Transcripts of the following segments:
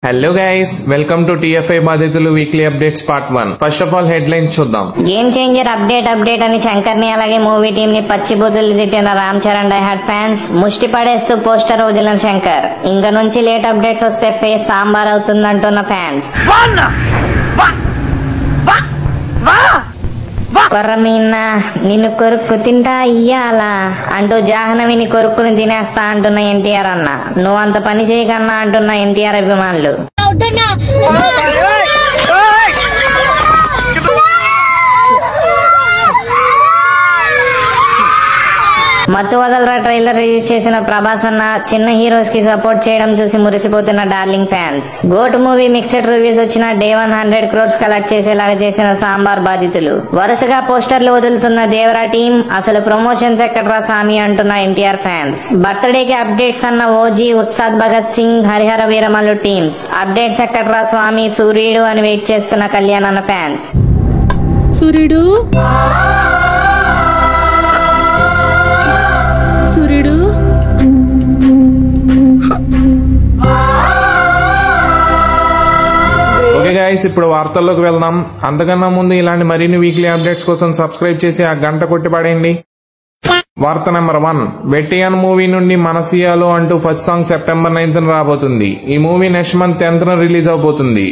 Hello guys, welcome to TFI బాధితులు weekly updates part 1. First of all headlines చూద్దాం. Game changer update అని శంకర్ ని అలాగే movie team ని పచ్చి బూతులు తిట్టిన రామ్ చరణ్ డైహార్డ్ ఫ్యాన్స్ ముష్టి పడేస్తూ పోస్టర్ వదిలిన శంకర్. ఇంక నుంచి లేట్ అప్డేట్స్ వస్తే ఫేస్ సాంబార్ అవుతుందంటున్న ఫ్యాన్స్. కొర్రమీన్న నిన్ను కొరుక్కు తింటా ఇయ్యాలా అంటూ జాహ్నవిని కొరుక్కుని తినేస్తా అంటున్న ఎన్టీఆర్ అన్న. నువ్వు అంత పని చేయకన్నా అంటున్న ఎన్టీఆర్ అభిమానులు. మత్తు వదలరా ట్రైలర్ రిలీజ్ చేసిన ప్రభాస్ అన్న చిన్న హీరోస్ కి సపోర్ట్ చేయడం చూసి మురిసిపోతున్న darling fans. GOAT movie mixed reviews వచ్చిన డే 100 crores కలెక్ట్ చేసేలాగా చేసిన సాంబార్ బాధితులు. వరుసగా పోస్టర్లు వదులుతున్న దేవరా టీం అసలు ప్రమోషన్స్ ఎక్కడ్రా సామి అంటున్న ఎన్టీఆర్ ఫ్యాన్స్. బర్త్డేకి అప్డేట్స్ అన్న OG, Ustaad Bhagat Singh, Harihara Veeramallu teams. Updates ఎక్కడ్రా స్వామి సూర్యుడు అని వెయిట్ చేస్తున్న కళ్యాణ్ అన్న ఫ్యాన్స్. సూర్యుడు ఓకే గైస్, ఇప్పుడు వార్తల్లోకి వెళ్దాం. అంతకన్నా ముందు ఇలాంటి మరిన్ని వీక్లీ అప్డేట్స్ కోసం సబ్స్క్రైబ్ చేసి ఆ గంట కొట్టి పడేయండి. వార్త నెంబర్ 1, వెట్టియాన్ మూవీ నుండి మనసియాలో అంటూ ఫస్ట్ సాంగ్ సెప్టెంబర్ 9th రాబోతుంది. ఈ movie next month 10th release అవబోతుంది.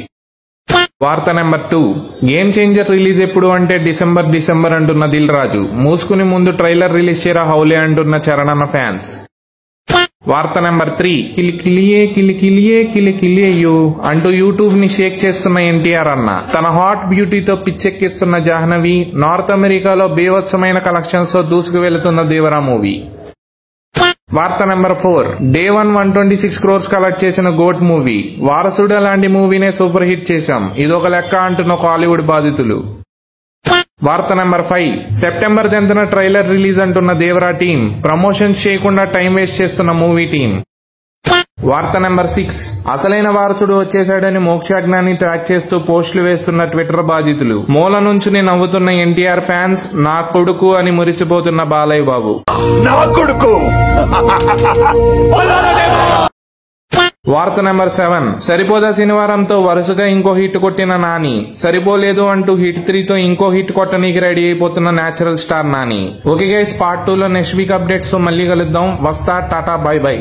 వార్త నెంబర్ 2, గేమ్ చేంజర్ రిలీజ్ ఎప్పుడు అంటే డిసెంబర్ అంటున్న దిల్ రాజు. మూసుకుని ముందు ట్రైలర్ రిలీజ్ చేయరా హౌలే అంటున్న చరణ్ అన్న ఫ్యాన్స్. వార్త నెంబర్ 3, కిలికిలియే యూ అంటూ యూట్యూబ్ ని షేక్ చేస్తున్న ఎన్టీఆర్ అన్న. తన హాట్ బ్యూటీతో పిచ్చెక్కిస్తున్న జాహ్నవి. నార్త్ అమెరికాలో బీభత్సమైన కలెక్షన్స్ తో దూసుకు వెళుతున్న దేవరా మూవీ. వార్త నెంబర్ 4, డే 126 crores కలెక్ట్ చేసిన గోట్ మూవీ. వారసుడు లాంటి మూవీనే సూపర్ హిట్ చేశాం, ఇదొక లెక్క అంటున్న కాలీవుడ్ బాధితులు. వార్త number 5, September 10th trailer release అంటున్న దేవరా టీం. ప్రమోషన్స్ చేయకుండా టైం వేస్ట్ చేస్తున్న మూవీ టీం. వార్త నెంబర్ 6, అసలైన వారసుడు వచ్చేశాడని మోక్షాజ్ఞాన్ని ట్రాక్ చేస్తూ పోస్టులు వేస్తున్న ట్విట్టర్ బాధితులు. మూల నుంచి నవ్వుతున్న ఎన్టీఆర్ ఫ్యాన్స్. నా కొడుకు అని మురిసిపోతున్న బాలయ్య బాబు. నా కొడుకు. వార్త నెంబర్ 7, సరిపోదా శనివారంతో వరుసగా ఇంకో హిట్ కొట్టిన నాని. సరిపోలేదు అంటూ హిట్ 3తో ఇంకో హిట్ కొట్టనీకి రెడీ అయిపోతున్న natural star Nani. Okay guys, part 2లో నెక్స్ట్ వీక్ అప్డేట్స్ మళ్ళీ కలుద్దాం. వస్తా, టాటా, బై బై.